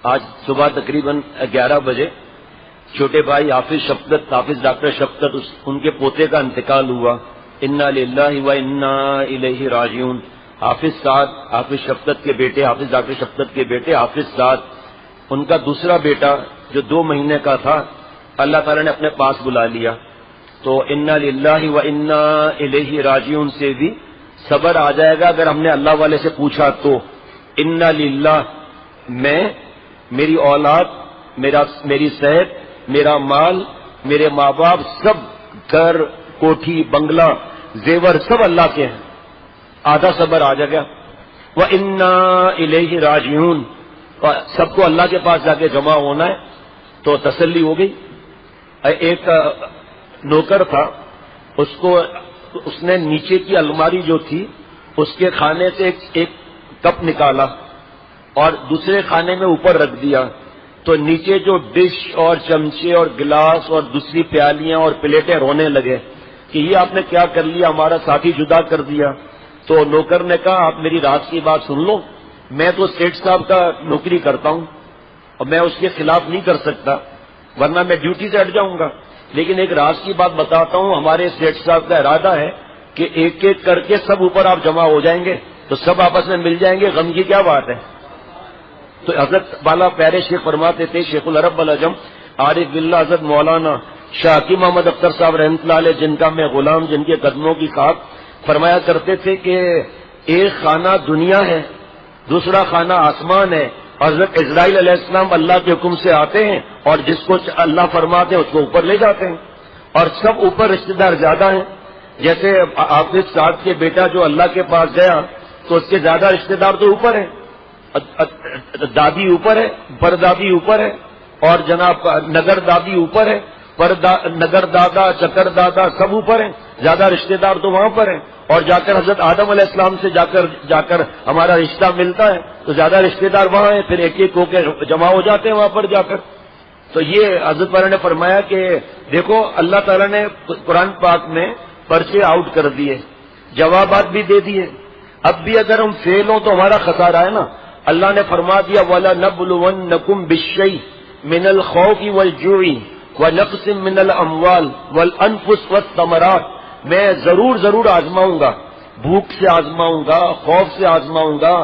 آج صبح تقریباً 11 بجے چھوٹے بھائی حافظ ڈاکٹر شفقت ان کے پوتے کا انتقال ہوا. انا للہ و انا الیہ راجعون. حافظ شفقت کے بیٹے، حافظ ڈاکٹر شفقت کے بیٹے حافظ سعد، ان کا دوسرا بیٹا جو 2 مہینے کا تھا اللہ تعالیٰ نے اپنے پاس بلا لیا. تو انا للہ و انا الیہ راجعون سے بھی صبر آ جائے گا اگر ہم نے اللہ والے سے پوچھا تو. انا للہ، میں، میری اولاد، میری صحت، میرا مال، میرے ماں باپ، سب گھر، کوٹھی، بنگلہ، زیور سب اللہ کے ہیں. آدھا صبر آ جائے گا. وَإِنَّا إِلَيْهِ رَاجِعُونَ، سب کو اللہ کے پاس جا کے جمع ہونا ہے. تو تسلی ہو گئی. ایک نوکر تھا، اس نے نیچے کی الماری جو تھی اس کے خانے سے ایک کپ نکالا اور دوسرے خانے میں اوپر رکھ دیا. تو نیچے جو ڈش اور چمچے اور گلاس اور دوسری پیالیاں اور پلیٹیں رونے لگے کہ یہ آپ نے کیا کر لیا، ہمارا ساتھی جدا کر دیا. تو نوکر نے کہا آپ میری راز کی بات سن لو، میں تو سیٹھ صاحب کا نوکری کرتا ہوں اور میں اس کے خلاف نہیں کر سکتا ورنہ میں ڈیوٹی سے ہٹ جاؤں گا، لیکن ایک راز کی بات بتاتا ہوں. ہمارے سیٹھ صاحب کا ارادہ ہے کہ ایک ایک کر کے سب اوپر آپ جمع ہو جائیں گے تو سب آپس میں مل جائیں گے، غم کی کیا بات ہے. تو حضرت بالا پیارے شیخ فرماتے تھے، شیخ العرب العجم عارف باللہ حضرت مولانا شاہ حکیم محمد اختر صاحب رحمۃ اللہ علیہ، جن کا میں غلام، جن کے قدموں کی خاک، فرمایا کرتے تھے کہ ایک خانہ دنیا ہے، دوسرا خانہ آسمان ہے. حضرت اسرائیل علیہ السلام اللہ کے حکم سے آتے ہیں اور جس کو اللہ فرماتے ہیں اس کو اوپر لے جاتے ہیں، اور سب اوپر رشتے دار زیادہ ہیں. جیسے حافظ سعد کے بیٹا جو اللہ کے پاس گیا تو اس کے زیادہ رشتے دار تو اوپر ہیں، دادی اوپر ہے، پردادی اوپر ہے، اور جناب نگر دادی اوپر ہے، نگر دادا، چکر دادا سب اوپر ہیں، زیادہ رشتے دار تو وہاں پر ہیں. اور جا کر حضرت آدم علیہ السلام سے جا کر ہمارا رشتہ ملتا ہے تو زیادہ رشتے دار وہاں ہیں، پھر ایک ایک ہو کے جمع ہو جاتے ہیں وہاں پر جا کر. تو یہ حضرت والا نے فرمایا کہ دیکھو اللہ تعالیٰ نے قرآن پاک میں پرچے آؤٹ کر دیے، جوابات بھی دے دیے. اب بھی اگر ہم فیل ہوں تو ہمارا خسارہ ہے نا. اللہ نے فرما دیا وَلَنَبْلُوَنَّكُمْ بِالشَّيْءِ مِنَ الْخَوْفِ وَالْجُوعِ وَنَقْصٍ مِنَ الْأَمْوَالِ وَالْأَنفُسِ وَالثَّمَرَاتِ، میں ضرور آزماؤں گا، بھوک سے آزماؤں گا، خوف سے آزماؤں گا،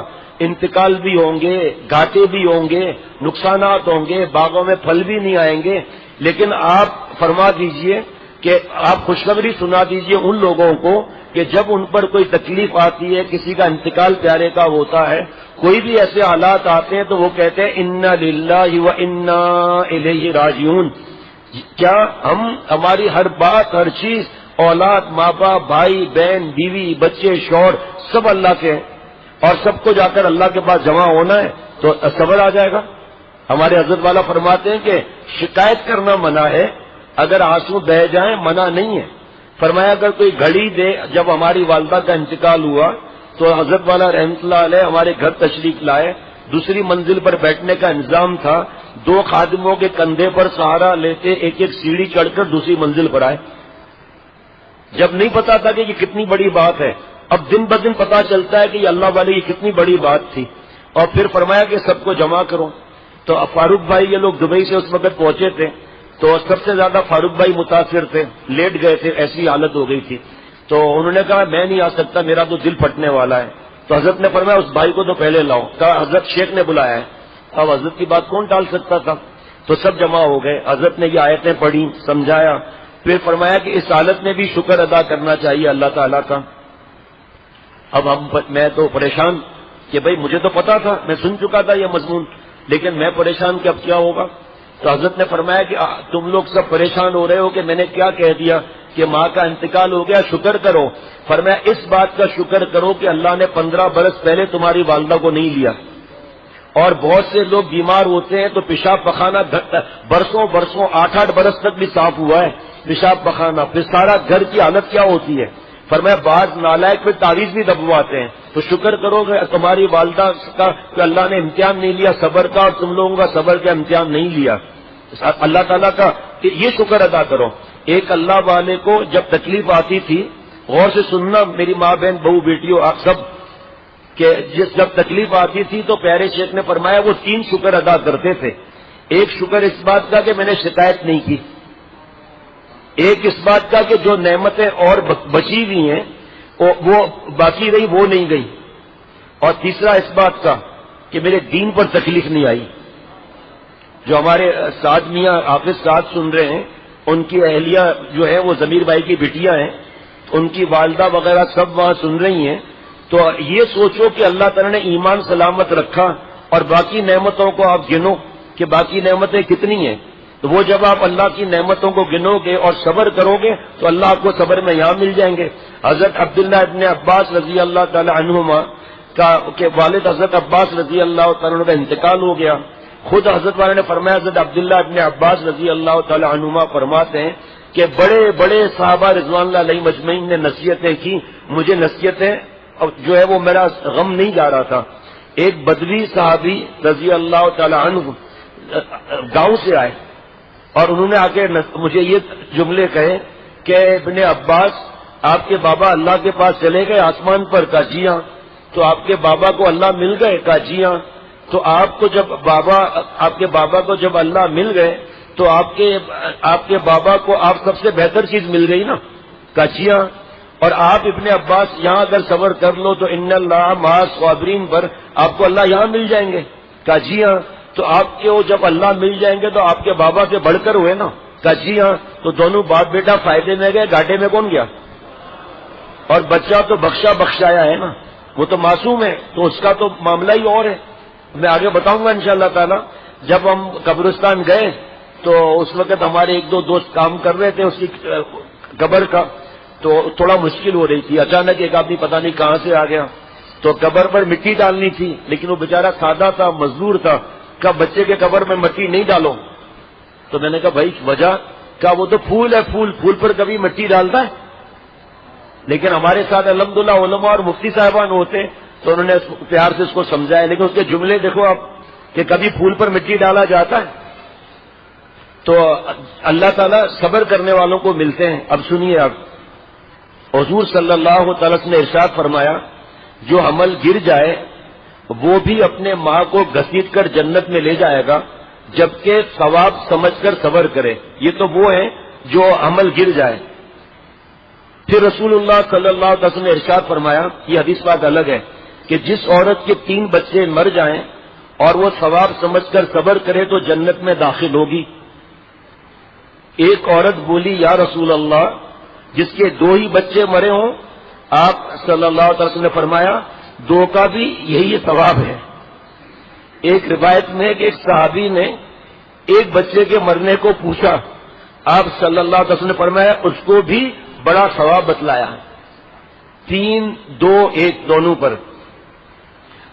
انتقال بھی ہوں گے، گھاٹے بھی ہوں گے، نقصانات ہوں گے، باغوں میں پھل بھی نہیں آئیں گے. لیکن آپ فرما دیجئے کہ آپ خوشخبری سنا دیجئے ان لوگوں کو کہ جب ان پر کوئی تکلیف آتی ہے، کسی کا انتقال پیارے کا ہوتا ہے، کوئی بھی ایسے حالات آتے ہیں تو وہ کہتے ہیں انا للہ و انا الیہ راجعون. کیا ہماری ہر بات، ہر چیز، اولاد، ماں باپ، بھائی بہن، بیوی، بچے، شوہر سب اللہ کے ہیں اور سب کو جا کر اللہ کے پاس جمع ہونا ہے تو صبر آ جائے گا. ہمارے حضرت والا فرماتے ہیں کہ شکایت کرنا منع ہے، اگر آنسو بہ جائیں منع نہیں ہے. فرمایا اگر کوئی گھڑی دے، جب ہماری والدہ کا انتقال ہوا تو حضرت والا رحمۃ اللہ علیہ ہمارے گھر تشریف لائے، دوسری منزل پر بیٹھنے کا انتظام تھا، 2 خادموں کے کندھے پر سہارا لیتے ایک ایک سیڑھی چڑھ کر دوسری منزل پر آئے. جب نہیں پتا تھا کہ یہ کتنی بڑی بات ہے، اب دن بدن پتا چلتا ہے کہ یہ اللہ والے کی کتنی بڑی بات تھی. اور پھر فرمایا کہ سب کو جمع کرو. تو فاروق بھائی یہ لوگ دبئی سے اس وقت پہنچے تھے تو سب سے زیادہ فاروق بھائی متاثر تھے، لیٹ گئے تھے، ایسی حالت ہو گئی تھی. تو انہوں نے کہا میں نہیں آ سکتا، میرا تو دل پھٹنے والا ہے. تو حضرت نے فرمایا اس بھائی کو تو پہلے لاؤ. کہا حضرت شیخ نے بلایا ہے. اب حضرت کی بات کون ٹال سکتا تھا. تو سب جمع ہو گئے، حضرت نے یہ آیتیں پڑھی، سمجھایا، پھر فرمایا کہ اس حالت میں بھی شکر ادا کرنا چاہیے اللہ تعالیٰ کا. اب میں تو پریشان کہ بھئی مجھے تو پتا تھا، میں سن چکا تھا یہ مضمون، لیکن میں پریشان کہ اب کیا ہوگا. تو حضرت نے فرمایا کہ تم لوگ سب پریشان ہو رہے ہو کہ میں نے کیا کہہ دیا کہ ماں کا انتقال ہو گیا، شکر کرو. فرمایا اس بات کا شکر کرو کہ اللہ نے 15 برس پہلے تمہاری والدہ کو نہیں لیا. اور بہت سے لوگ بیمار ہوتے ہیں تو پیشاب پخانہ برسوں 8 برس تک بھی صاف ہوا ہے پیشاب پخانہ، پھر سارا گھر کی حالت کیا ہوتی ہے. فرمایا بعض نالائق پھر تعویذ بھی دبواتے ہیں. تو شکر کرو کہ تمہاری والدہ کا کہ اللہ نے امتحان نہیں لیا صبر کا، اور تم لوگوں کا صبر کا امتحان نہیں لیا. اللہ تعالیٰ کا یہ شکر ادا کرو. ایک اللہ والے کو جب تکلیف آتی تھی، غور سے سننا میری ماں بہن بہو بیٹیوں آپ سب، کہ جب تکلیف آتی تھی تو پیارے شیخ نے فرمایا وہ 3 شکر ادا کرتے تھے. ایک شکر اس بات کا کہ میں نے شکایت نہیں کی، ایک اس بات کا کہ جو نعمتیں اور بچی ہوئی ہیں وہ باقی رہی، وہ نہیں گئی، اور تیسرا اس بات کا کہ میرے دین پر تکلیف نہیں آئی. جو ہمارے سعد میاں حافظ سعد سن رہے ہیں، ان کی اہلیہ جو ہے وہ ضمیر بھائی کی بٹیاں ہیں، ان کی والدہ وغیرہ سب وہاں سن رہی ہیں. تو یہ سوچو کہ اللہ تعالیٰ نے ایمان سلامت رکھا اور باقی نعمتوں کو آپ گنو کہ باقی نعمتیں کتنی ہیں. تو وہ جب آپ اللہ کی نعمتوں کو گنو گے اور صبر کرو گے تو اللہ آپ کو صبر میں یہاں مل جائیں گے. حضرت عبداللہ ابن عباس رضی اللہ تعالی عنہما کے والد حضرت عباس رضی اللہ تعالیٰ عنہ کا انتقال ہو گیا. خود حضرت والے نے فرمایا، حضرت عبداللہ ابن عباس رضی اللہ تعالی عنہما فرماتے ہیں کہ بڑے بڑے صحابہ رضوان اللہ علیہ مجمعین نے نصیحتیں کی، مجھے نصیحتیں جو ہے وہ میرا غم نہیں جا رہا تھا. ایک بدوی صحابی رضی اللہ تعالی عنہ گاؤں سے آئے اور انہوں نے آ کے مجھے یہ جملے کہے کہ ابن عباس آپ کے بابا اللہ کے پاس چلے گئے آسمان پر؟ کہا جی ہاں. تو آپ کے بابا کو اللہ مل گئے؟ کہا جی ہاں. تو آپ کے بابا کو جب اللہ مل گئے تو آپ کے بابا کو آپ سب سے بہتر چیز مل گئی نا؟ کہا جی ہاں. اور آپ ابن عباس یہاں اگر صبر کر لو تو ان اللہ مع الصابرین پر آپ کو اللہ یہاں مل جائیں گے؟ کہا جی ہاں. تو آپ کے جب اللہ مل جائیں گے تو آپ کے بابا سے بڑھ کر ہوئے نا؟ کہا جی ہاں. تو دونوں باپ بیٹا فائدے میں گئے، گھاٹے میں کون گیا؟ اور بچہ تو بخشایا ہے نا، وہ تو معصوم ہے، تو اس کا تو معاملہ ہی اور ہے. میں آگے بتاؤں گا انشاءاللہ تعالی. جب ہم قبرستان گئے تو اس وقت ہمارے 1-2 دوست کام کر رہے تھے اس کی قبر کا، تو تھوڑا مشکل ہو رہی تھی. اچانک ایک آدمی پتہ نہیں کہاں سے آ گیا، تو قبر پر مٹی ڈالنی تھی، لیکن وہ بیچارہ سادہ تھا، مزدور تھا. کہا بچے کے قبر میں مٹی نہیں ڈالو. تو میں نے کہا بھائی وجہ؟ کہا وہ تو پھول ہے، پھول پر کبھی مٹی ڈالتا ہے؟ لیکن ہمارے ساتھ الحمدللہ علماء اور مفتی صاحبان ہوتے تو انہوں نے پیار سے اس کو سمجھایا، لیکن اس کے جملے دیکھو آپ کہ کبھی پھول پر مٹی ڈالا جاتا ہے. تو اللہ تعالیٰ صبر کرنے والوں کو ملتے ہیں. اب سنیے آپ، حضور صلی اللہ تعالی نے ارشاد فرمایا جو عمل گر جائے وہ بھی اپنے ماں کو گھسیٹ کر جنت میں لے جائے گا جبکہ ثواب سمجھ کر صبر کرے. یہ تو وہ ہے جو عمل گر جائے. پھر رسول اللہ صلی اللہ علیہ وسلم نے ارشاد فرمایا، یہ حدیث بات الگ ہے، کہ جس عورت کے 3 بچے مر جائیں اور وہ ثواب سمجھ کر صبر کرے تو جنت میں داخل ہوگی. ایک عورت بولی یا رسول اللہ جس کے 2 ہی بچے مرے ہوں؟ آپ صلی اللہ علیہ وسلم نے فرمایا 2 کا بھی یہی ثواب ہے. ایک روایت میں کہ ایک صحابی نے ایک بچے کے مرنے کو پوچھا، آپ صلی اللہ علیہ وسلم نے فرمایا اس کو بھی بڑا ثواب بتلایا. 3, 2, 1 دونوں پر.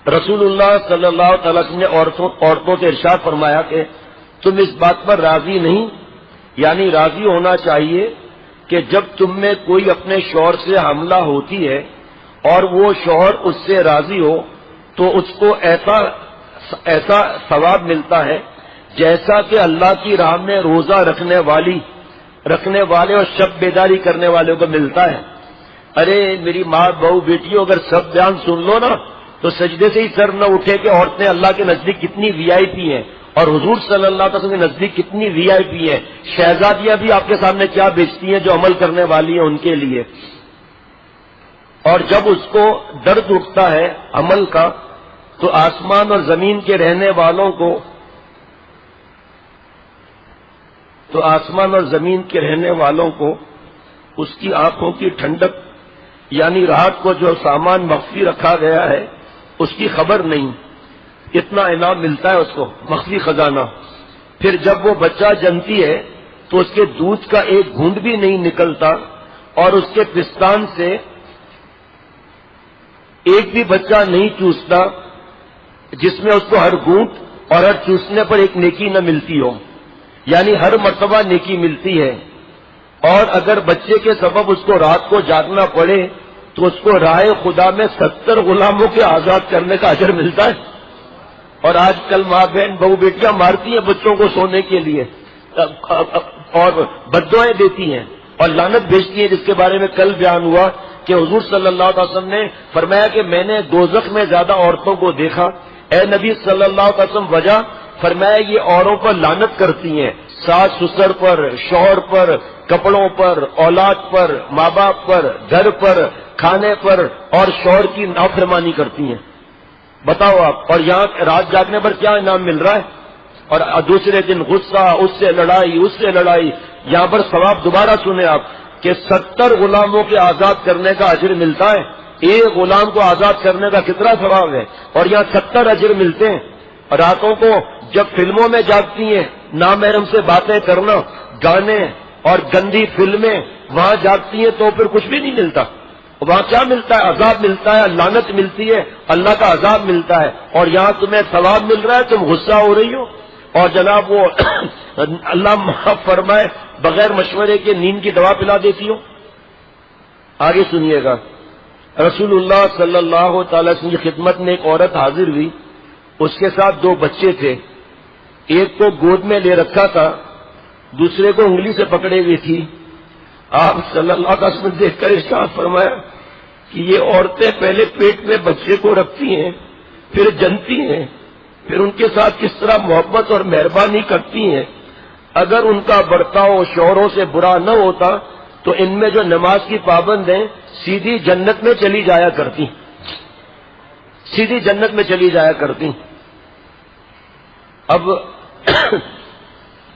رسول اللہ صلی اللہ تعالی وسلم نے عورتوں سے ارشاد فرمایا کہ تم اس بات پر راضی نہیں، یعنی راضی ہونا چاہیے کہ جب تم میں کوئی اپنے شوہر سے حاملہ ہوتی ہے اور وہ شوہر اس سے راضی ہو تو اس کو ایسا ثواب ملتا ہے جیسا کہ اللہ کی راہ میں روزہ رکھنے والے اور شب بیداری کرنے والے کو ملتا ہے. ارے میری ماں بہو بیٹیوں اگر سب بیان سن لو نا تو سجدے سے ہی سر نہ اٹھے کہ عورتیں اللہ کے نزدیک کتنی VIP ہیں اور حضور صلی اللہ علیہ وسلم کے نزدیک کتنی VIP ہیں. شہزادیاں بھی آپ کے سامنے کیا بیچتی ہیں جو عمل کرنے والی ہیں ان کے لیے. اور جب اس کو درد اٹھتا ہے عمل کا تو آسمان اور زمین کے رہنے والوں کو اس کی آنکھوں کی ٹھنڈک یعنی رات کو جو سامان مخفی رکھا گیا ہے اس کی خبر نہیں. اتنا انعام ملتا ہے اس کو، مخفی خزانہ. پھر جب وہ بچہ جنتی ہے تو اس کے دودھ کا ایک گھونٹ بھی نہیں نکلتا اور اس کے پستان سے ایک بھی بچہ نہیں چوستا جس میں اس کو ہر گھونٹ اور ہر چوسنے پر ایک نیکی نہ ملتی ہو، یعنی ہر مرتبہ نیکی ملتی ہے. اور اگر بچے کے سبب اس کو رات کو جاگنا پڑے تو اس کو راہ خدا میں 70 غلاموں کے آزاد کرنے کا اجر ملتا ہے. اور آج کل ماں بہن بہو بیٹیاں مارتی ہیں بچوں کو سونے کے لیے اور بددعائیں دیتی ہیں اور لعنت بھیجتی ہیں، جس کے بارے میں کل بیان ہوا کہ حضور صلی اللہ علیہ وسلم نے فرمایا کہ میں نے دوزخ میں زیادہ عورتوں کو دیکھا. اے نبی صلی اللہ علیہ وسلم وجہ؟ فرمایا یہ عورتوں پر لعنت کرتی ہیں، ساس سسر پر، شوہر پر، کپڑوں پر، اولاد پر، ماں باپ پر، گھر پر، کھانے پر، اور شوہر کی نافرمانی کرتی ہیں. بتاؤ آپ. اور یہاں رات جاگنے پر کیا انعام مل رہا ہے؟ اور دوسرے دن غصہ، اس سے لڑائی، اس سے لڑائی. یہاں پر ثواب دوبارہ سنیں آپ کہ 70 غلاموں کے آزاد کرنے کا اجر ملتا ہے. ایک غلام کو آزاد کرنے کا کتنا ثواب ہے، اور یہاں 70 اجر ملتے ہیں. اور راتوں کو جب فلموں میں جاگتی ہیں، نامحرم سے باتیں کرنا، گانے اور گندی فلمیں، وہاں جاگتی ہیں تو پھر کچھ بھی نہیں ملتا. وہاں کیا ملتا ہے؟ عذاب ملتا ہے، لعنت ملتی ہے، اللہ کا عذاب ملتا ہے. اور یہاں تمہیں ثواب مل رہا ہے، تم غصہ ہو رہی ہو. اور جناب وہ اللہ معاف فرمائے بغیر مشورے کے نیند کی دوا پلا دیتی ہو. آگے سنیے گا. رسول اللہ صلی اللہ تعالی وسلم کی خدمت میں ایک عورت حاضر ہوئی. اس کے ساتھ 2 بچے تھے. ایک کو گود میں لے رکھا تھا، دوسرے کو انگلی سے پکڑے ہوئی تھی. آپ صلی اللہ علیہ وسلم دیکھ کر ارشاد فرمایا کہ یہ عورتیں پہلے پیٹ میں بچے کو رکھتی ہیں، پھر جنتی ہیں، پھر ان کے ساتھ کس طرح محبت اور مہربانی کرتی ہیں. اگر ان کا برتاؤ شوہروں سے برا نہ ہوتا تو ان میں جو نماز کی پابند ہیں سیدھی جنت میں چلی جایا کرتی، سیدھی جنت میں چلی جایا کرتی. اب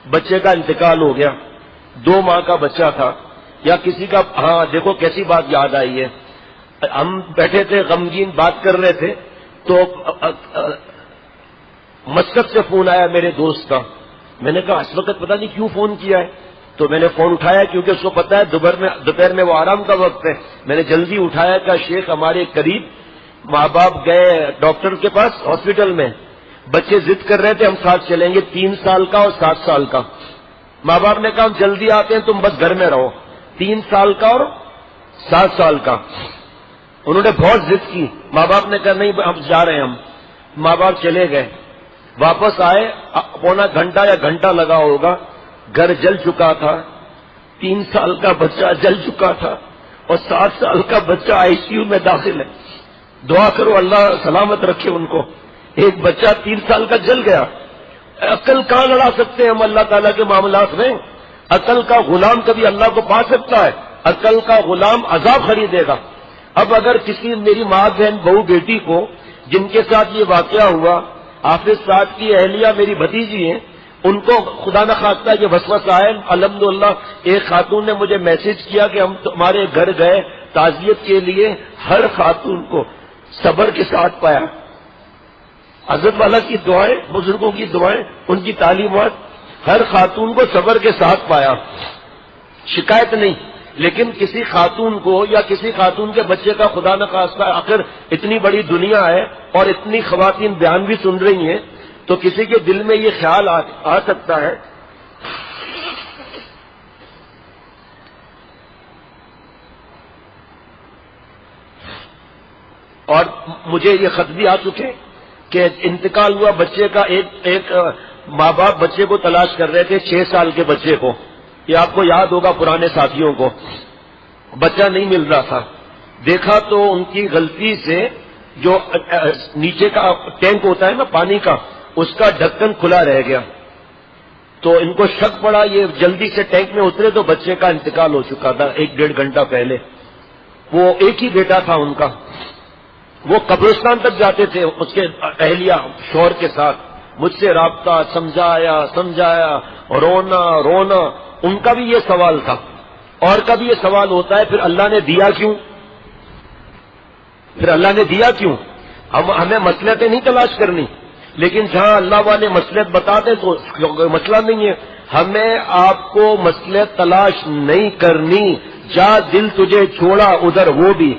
بچے کا انتقال ہو گیا، 2 ماہ کا بچہ تھا یا کسی کا. ہاں دیکھو کیسی بات یاد آئی ہے. ہم بیٹھے تھے غمگین بات کر رہے تھے تو مسکت سے فون آیا میرے دوست کا. میں نے کہا اس وقت پتہ نہیں کیوں فون کیا ہے. تو میں نے فون اٹھایا کیونکہ اس کو پتا ہے دوپہر میں وہ آرام کا وقت ہے. میں نے جلدی اٹھایا کہ شیخ ہمارے قریب ماں باپ گئے ڈاکٹر کے پاس ہاسپٹل میں، بچے ضد کر رہے تھے ہم ساتھ چلیں گے، 3 سال کا اور 7 سال کا. ماں باپ نے کہا ہم جلدی آتے ہیں تم بس گھر میں رہو. 3 سال کا اور 7 سال کا. انہوں نے بہت ضد کی. ماں باپ نے کہا نہیں ہم جا رہے ہیں. ہم ماں باپ چلے گئے. واپس آئے، پونا گھنٹہ یا گھنٹہ لگا ہوگا. گھر جل چکا تھا، 3 سال کا بچہ جل چکا تھا اور 7 سال کا بچہ ICU میں داخل ہے. دعا کرو اللہ سلامت رکھے ان کو. ایک بچہ 3 سال کا جل گیا. عقل کہاں لڑا سکتے ہیں ہم اللہ تعالیٰ کے معاملات میں؟ عقل کا غلام کبھی اللہ کو پا سکتا ہے؟ عقل کا غلام عذاب خریدے گا. اب اگر کسی میری ماں بہن بہو بیٹی کو جن کے ساتھ یہ واقعہ ہوا، حافظ صاحب کی اہلیہ میری بھتیجی ہیں، ان کو خدا نہ خواستہ یہ وسوسہ آئے. الحمدللہ ایک خاتون نے مجھے میسج کیا کہ ہم تمہارے گھر گئے تعزیت کے لیے، ہر خاتون کو صبر کے ساتھ پایا. حضرت والا کی دعائیں، بزرگوں کی دعائیں، ان کی تعلیمات، ہر خاتون کو صبر کے ساتھ پایا، شکایت نہیں. لیکن کسی خاتون کو یا کسی خاتون کے بچے کا خدا نہ خواستہ، آخر اتنی بڑی دنیا ہے اور اتنی خواتین بیان بھی سن رہی ہیں، تو کسی کے دل میں یہ خیال آ سکتا ہے اور مجھے یہ خط بھی آ چکے کہ انتقال ہوا بچے کا. ایک ماں باپ بچے کو تلاش کر رہے تھے، 6 سال کے بچے کو. یہ آپ کو یاد ہوگا پرانے ساتھیوں کو. بچہ نہیں مل رہا تھا. دیکھا تو ان کی غلطی سے جو نیچے کا ٹینک ہوتا ہے نا پانی کا، اس کا ڈھکن کھلا رہ گیا. تو ان کو شک پڑا، یہ جلدی سے ٹینک میں اترے تو بچے کا انتقال ہو چکا تھا 1-1.5 گھنٹہ پہلے. وہ ایک ہی بیٹا تھا ان کا. وہ قبرستان تک جاتے تھے اس کے اہلیہ شوہر کے ساتھ. مجھ سے رابطہ، سمجھایا، رونا. ان کا بھی یہ سوال تھا اور کا بھی یہ سوال ہوتا ہے پھر اللہ نے دیا کیوں؟ ہمیں مصلحتیں نہیں تلاش کرنی، لیکن جہاں اللہ والے مصلحت بتاتے تو مسئلہ نہیں ہے. ہمیں آپ کو مصلحت تلاش نہیں کرنی. جا دل تجھے چھوڑا ادھر وہ بھی.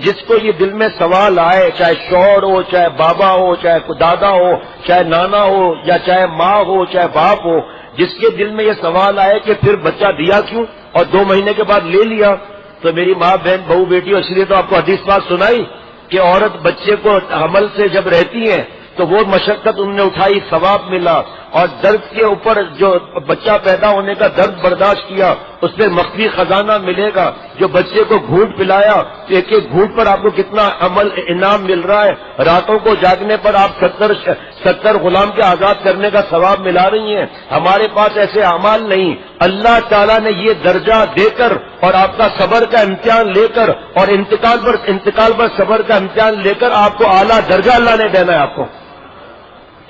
جس کو یہ دل میں سوال آئے، چاہے شوہر ہو، چاہے بابا ہو، چاہے دادا ہو، چاہے نانا ہو، یا چاہے ماں ہو، چاہے باپ ہو، جس کے دل میں یہ سوال آئے کہ پھر بچہ دیا کیوں اور 2 مہینے کے بعد لے لیا، تو میری ماں بہن بہو بیٹی، اس لیے تو آپ کو حدیث پاک سنائی کہ عورت بچے کو حمل سے جب رہتی ہے تو وہ مشقت انہوں نے اٹھائی، ثواب ملا، اور درد کے اوپر جو بچہ پیدا ہونے کا درد برداشت کیا اس پہ مخفی خزانہ ملے گا. جو بچے کو گھونٹ پلایا تو ایک ایک گھونٹ پر آپ کو کتنا عمل انعام مل رہا ہے. راتوں کو جاگنے پر آپ 70 غلام کے آزاد کرنے کا ثواب ملا رہی ہیں. ہمارے پاس ایسے اعمال نہیں. اللہ تعالیٰ نے یہ درجہ دے کر اور آپ کا صبر کا امتحان لے کر اور انتقال پر صبر کا امتحان لے کر آپ کو اعلیٰ درجہ اللہ نے دینا ہے. آپ کو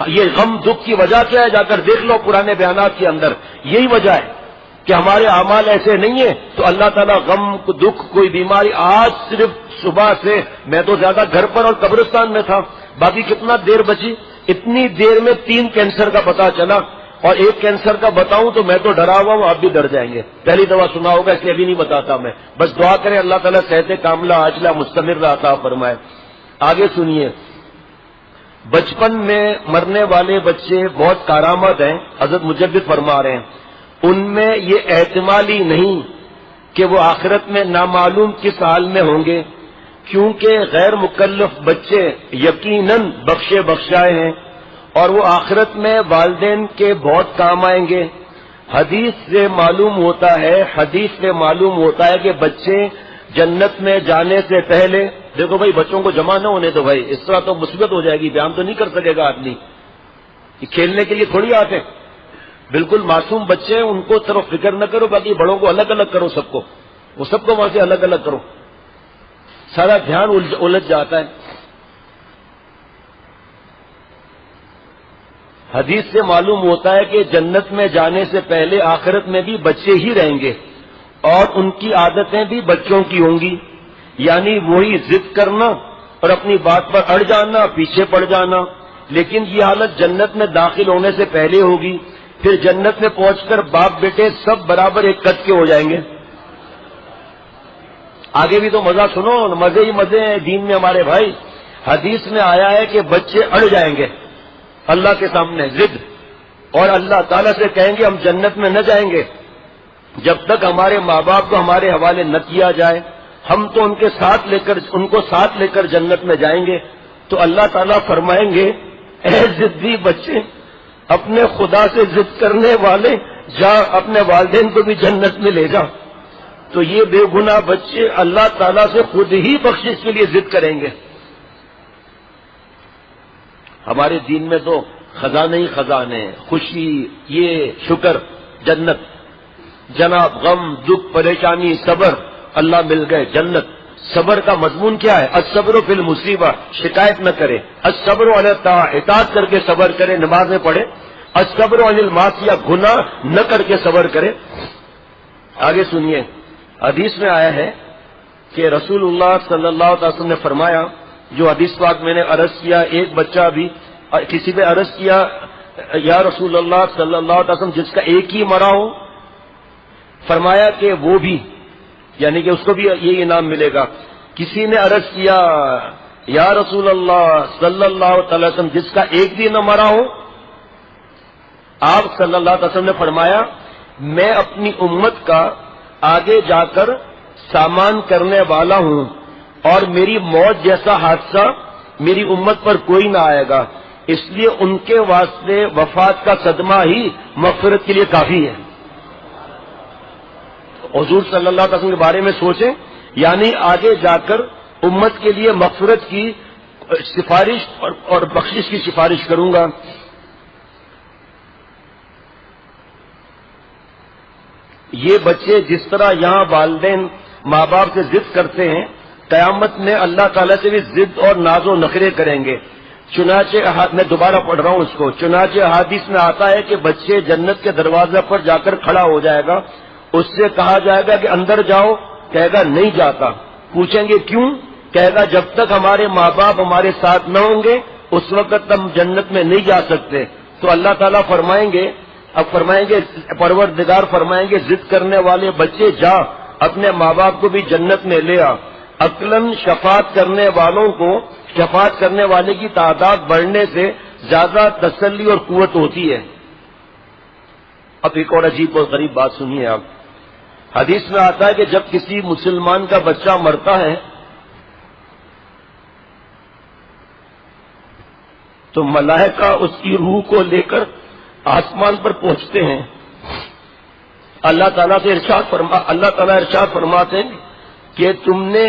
یہ غم دکھ کی وجہ کیا ہے؟ جا کر دیکھ لو پرانے بیانات کے اندر. یہی وجہ ہے کہ ہمارے اعمال ایسے نہیں ہیں تو اللہ تعالیٰ غم دکھ کوئی بیماری. آج صرف صبح سے میں تو زیادہ گھر پر اور قبرستان میں تھا, باقی کتنا دیر بچی, اتنی دیر میں 3 کینسر کا پتہ چلا. اور ایک کینسر کا بتاؤں تو میں تو ڈرا ہوا ہوں, آپ بھی ڈر جائیں گے. پہلی دفعہ سنا ہوگا اس لیے ابھی نہیں بتاتا میں. بس دعا کریں اللہ تعالیٰ صحت کاملہ عاجلہ مستمر عطا فرمائے. آگے سنیے, بچپن میں مرنے والے بچے بہت کارآمد ہیں. حضرت مجدد فرما رہے ہیں ان میں یہ احتمال ہی نہیں کہ وہ آخرت میں نامعلوم کس حال میں ہوں گے, کیونکہ غیر مکلف بچے یقیناً بخشے بخشائے ہیں اور وہ آخرت میں والدین کے بہت کام آئیں گے. حدیث سے معلوم ہوتا ہے کہ بچے جنت میں جانے سے پہلے, دیکھو بھائی بچوں کو جمع نہ ہونے دو بھائی, اس طرح تو مصیبت ہو جائے گی, بیان تو نہیں کر سکے گا آدمی. یہ کھیلنے کے لیے تھوڑی آتے ہیں, بالکل معصوم بچے ہیں, ان کو طرف فکر نہ کرو, باقی بڑوں کو الگ الگ کرو, سب کو وہ سب کو وہاں سے الگ الگ کرو, سارا دھیان الجھ جاتا ہے. حدیث سے معلوم ہوتا ہے کہ جنت میں جانے سے پہلے آخرت میں بھی بچے ہی رہیں گے اور ان کی عادتیں بھی بچوں کی ہوں گی, یعنی وہی ضد کرنا اور اپنی بات پر اڑ جانا, پیچھے پڑ جانا. لیکن یہ حالت جنت میں داخل ہونے سے پہلے ہوگی. پھر جنت میں پہنچ کر باپ بیٹے سب برابر ایک قد کے ہو جائیں گے. آگے بھی تو مزہ سنو, مزے ہی مزے ہیں دین میں ہمارے بھائی. حدیث میں آیا ہے کہ بچے اڑ جائیں گے اللہ کے سامنے ضد, اور اللہ تعالیٰ سے کہیں گے ہم جنت میں نہ جائیں گے جب تک ہمارے ماں باپ کو ہمارے حوالے نہ کیا جائے. ہم تو ان کو ساتھ لے کر جنت میں جائیں گے. تو اللہ تعالیٰ فرمائیں گے اے ضدی بچے, اپنے خدا سے ضد کرنے والے, جا اپنے والدین کو بھی جنت میں لے جا. تو یہ بے گناہ بچے اللہ تعالیٰ سے خود ہی بخشش کے لیے ضد کریں گے. ہمارے دین میں تو خزانے ہی خزانے, خوشی, یہ شکر, جنت. جناب غم دکھ پریشانی صبر, اللہ مل گئے جنت. صبر کا مضمون کیا ہے؟ الصبر فی المصیبہ, شکایت نہ کرے. الصبر علی الطاعہ, اطاعت کر کے صبر کرے, نمازیں پڑھے. الصبر عن المعصیہ, گناہ نہ کر کے صبر کرے. آگے سنیے, حدیث میں آیا ہے کہ رسول اللہ صلی اللہ علیہ وسلم نے فرمایا, جو حدیث پاک میں نے عرض کیا, ایک بچہ بھی کسی پہ عرض کیا یا رسول اللہ صلی اللہ علیہ وسلم جس کا ایک ہی مرا ہو, فرمایا کہ وہ بھی, یعنی کہ اس کو بھی یہ انعام ملے گا. کسی نے عرض کیا یا رسول اللہ صلی اللہ علیہ وسلم جس کا ایک بھی نہ مرا ہو, آپ صلی اللہ علیہ وسلم نے فرمایا میں اپنی امت کا آگے جا کر سامان کرنے والا ہوں اور میری موت جیسا حادثہ میری امت پر کوئی نہ آئے گا, اس لیے ان کے واسطے وفات کا صدمہ ہی مغفرت کے لیے کافی ہے. حضور صلی اللہ علیہ وسلم کے بارے میں سوچیں, یعنی آگے جا کر امت کے لیے مغفرت کی سفارش اور بخشش کی سفارش کروں گا. یہ بچے جس طرح یہاں والدین ماں باپ سے ضد کرتے ہیں, قیامت میں اللہ تعالیٰ سے بھی ضد اور ناز و نخرے کریں گے. چنانچہ میں دوبارہ پڑھ رہا ہوں اس کو, چنانچہ حدیث میں آتا ہے کہ بچے جنت کے دروازے پر جا کر کھڑا ہو جائے گا, اس سے کہا جائے گا کہ اندر جاؤ, کہے گا نہیں جاتا. پوچھیں گے کیوں؟ کہے گا جب تک ہمارے ماں باپ ہمارے ساتھ نہ ہوں گے اس وقت ہم جنت میں نہیں جا سکتے. تو اللہ تعالیٰ فرمائیں گے پروردگار فرمائیں گے ضد کرنے والے بچے جا اپنے ماں باپ کو بھی جنت میں لے آ. عقلاً شفاعت کرنے والے کی تعداد بڑھنے سے زیادہ تسلی اور قوت ہوتی ہے. اب ایک اور عجیب اور غریب بات سنیے آپ. حدیث میں آتا ہے کہ جب کسی مسلمان کا بچہ مرتا ہے تو ملائکہ اس کی روح کو لے کر آسمان پر پہنچتے ہیں. اللہ تعالیٰ ارشاد فرماتے ہیں کہ تم نے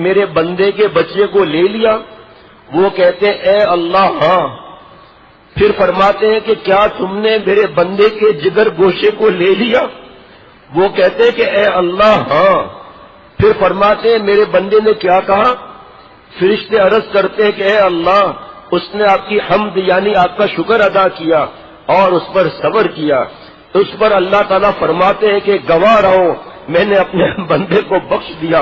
میرے بندے کے بچے کو لے لیا. وہ کہتے ہیں اے اللہ ہاں. پھر فرماتے ہیں کہ کیا تم نے میرے بندے کے جگر گوشے کو لے لیا؟ وہ کہتے ہیں کہ اے اللہ ہاں. پھر فرماتے ہیں میرے بندے نے کیا کہا؟ فرشتے عرض کرتے ہیں کہ اے اللہ اس نے آپ کی حمد یعنی آپ کا شکر ادا کیا اور اس پر صبر کیا. اس پر اللہ تعالیٰ فرماتے ہیں کہ گواہ رہو میں نے اپنے بندے کو بخش دیا،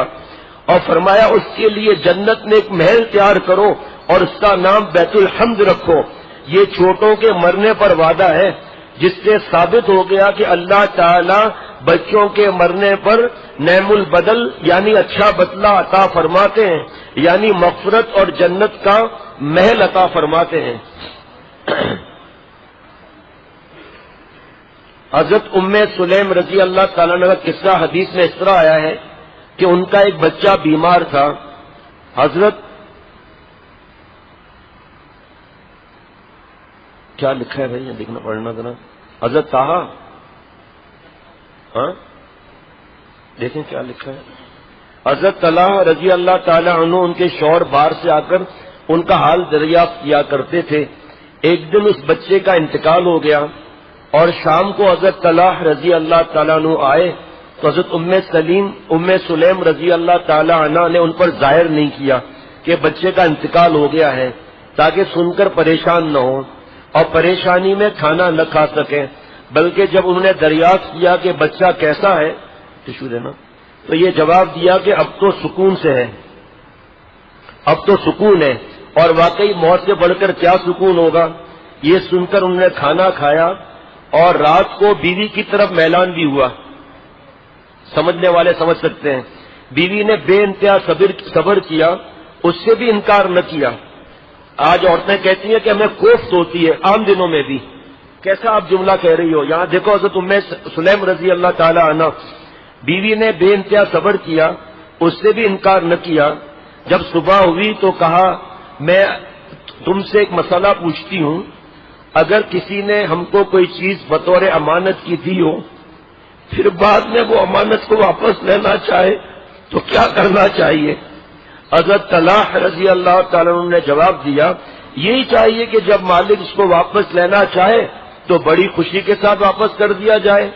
اور فرمایا اس کے لیے جنت میں ایک محل تیار کرو اور اس کا نام بیت الحمد رکھو. یہ چھوٹوں کے مرنے پر وعدہ ہے، جس سے ثابت ہو گیا کہ اللہ تعالیٰ بچوں کے مرنے پر نعم البدل یعنی اچھا بدلہ عطا فرماتے ہیں، یعنی مغفرت اور جنت کا محل عطا فرماتے ہیں. حضرت ام سلیم رضی اللہ تعالیٰ عنہ کا قصہ حدیث میں اس طرح آیا ہے کہ ان کا ایک بچہ بیمار تھا. حضرت کیا لکھا ہے بھائی یہ دیکھنا پڑنا ذرا. حضرت طہا ہاں دیکھیں کیا لکھا ہے. حضرت طلحہ رضی اللہ تعالیٰ عنہ ان کے شوہر باہر سے آ کر ان کا حال دریافت کیا کرتے تھے. ایک دن اس بچے کا انتقال ہو گیا اور شام کو حضرت طلحہ رضی اللہ تعالیٰ عنہ آئے تو حضرت ام سلیم رضی اللہ تعالیٰ عنہ نے ان پر ظاہر نہیں کیا کہ بچے کا انتقال ہو گیا ہے، تاکہ سن کر پریشان نہ ہو اور پریشانی میں کھانا نہ کھا سکیں. بلکہ جب انہوں نے دریافت کیا کہ بچہ کیسا ہے ٹشو دینا، تو یہ جواب دیا کہ اب تو سکون سے ہے، اب تو سکون ہے. اور واقعی موت سے بڑھ کر کیا سکون ہوگا. یہ سن کر انہوں نے کھانا کھایا اور رات کو بیوی کی طرف میلان بھی ہوا. سمجھنے والے سمجھ سکتے ہیں. بیوی نے بے انتہا صبر کیا، اس سے بھی انکار نہ کیا. آج عورتیں کہتی ہیں کہ ہمیں کوفت ہوتی ہے، عام دنوں میں بھی. کیسا آپ جملہ کہہ رہی ہو. یہاں دیکھو حضرت ام سلیم رضی اللہ تعالی عنہ، بیوی نے بے انتہا صبر کیا، اس سے بھی انکار نہ کیا. جب صبح ہوئی تو کہا میں تم سے ایک مسئلہ پوچھتی ہوں، اگر کسی نے ہم کو کوئی چیز بطور امانت کی دی ہو، پھر بعد میں وہ امانت کو واپس لینا چاہے تو کیا کرنا چاہیے؟ حضرت طلحہ رضی اللہ تعالیٰ عنہ نے جواب دیا یہی چاہیے کہ جب مالک اس کو واپس لینا چاہے تو بڑی خوشی کے ساتھ واپس کر دیا جائے.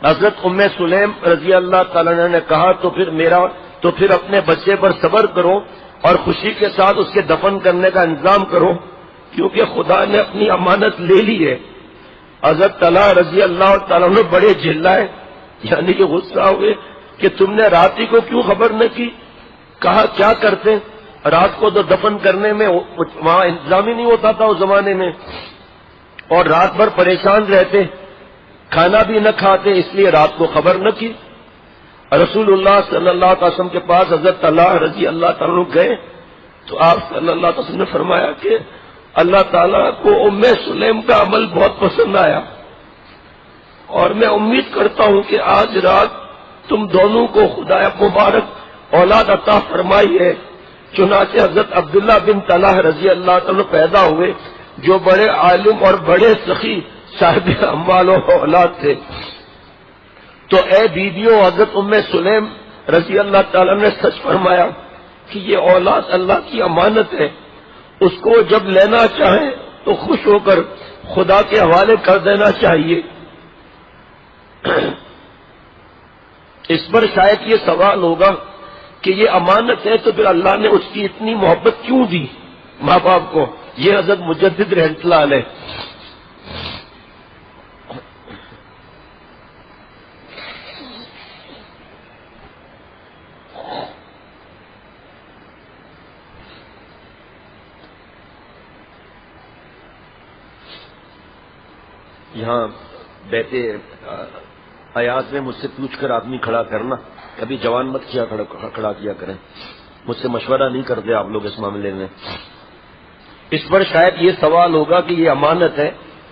حضرت ام سلیم رضی اللہ تعالیٰ عنہ نے کہا تو پھر اپنے بچے پر صبر کرو اور خوشی کے ساتھ اس کے دفن کرنے کا انتظام کرو، کیونکہ خدا نے اپنی امانت لے لی ہے. حضرت طلحہ رضی اللہ تعالیٰ عنہ بڑے جھلائے، یعنی کہ غصہ ہوئے کہ تم نے رات ہی کو کیوں خبر نہ کی. کہا کیا کرتے، رات کو تو دفن کرنے میں وہاں انتظام ہی نہیں ہوتا تھا اس زمانے میں، اور رات بھر پریشان رہتے، کھانا بھی نہ کھاتے، اس لیے رات کو خبر نہ کی. رسول اللہ صلی اللہ علیہ وسلم کے پاس حضرت طلحہ رضی اللہ تعالیٰ عنہ گئے تو آپ صلی اللہ علیہ وسلم نے فرمایا کہ اللہ تعالیٰ کو ام سلیم کا عمل بہت پسند آیا، اور میں امید کرتا ہوں کہ آج رات تم دونوں کو خدا مبارک اولاد عطا فرمائی ہے. چنانچہ حضرت عبداللہ بن طلحہ رضی اللہ تعالیٰ پیدا ہوئے، جو بڑے عالم اور بڑے سخی صاحب اموال و اولاد تھے. تو اے بیویوں، حضرت ام سلیم رضی اللہ تعالیٰ نے سچ فرمایا کہ یہ اولاد اللہ کی امانت ہے، اس کو جب لینا چاہیں تو خوش ہو کر خدا کے حوالے کر دینا چاہیے. اس پر شاید یہ سوال ہوگا کہ یہ امانت ہے تو پھر اللہ نے اس کی اتنی محبت کیوں دی ماں باپ کو. یہ حضرت مجدد رحمۃ اللہ علیہ. یہاں بیٹے آیات میں مجھ سے پوچھ کر آدمی کھڑا کرنا، کبھی جوان مت کیا کھڑا کیا کریں، مجھ سے مشورہ نہیں کرتے آپ لوگ اس معاملے میں. اس پر شاید یہ سوال ہوگا کہ یہ امانت ہے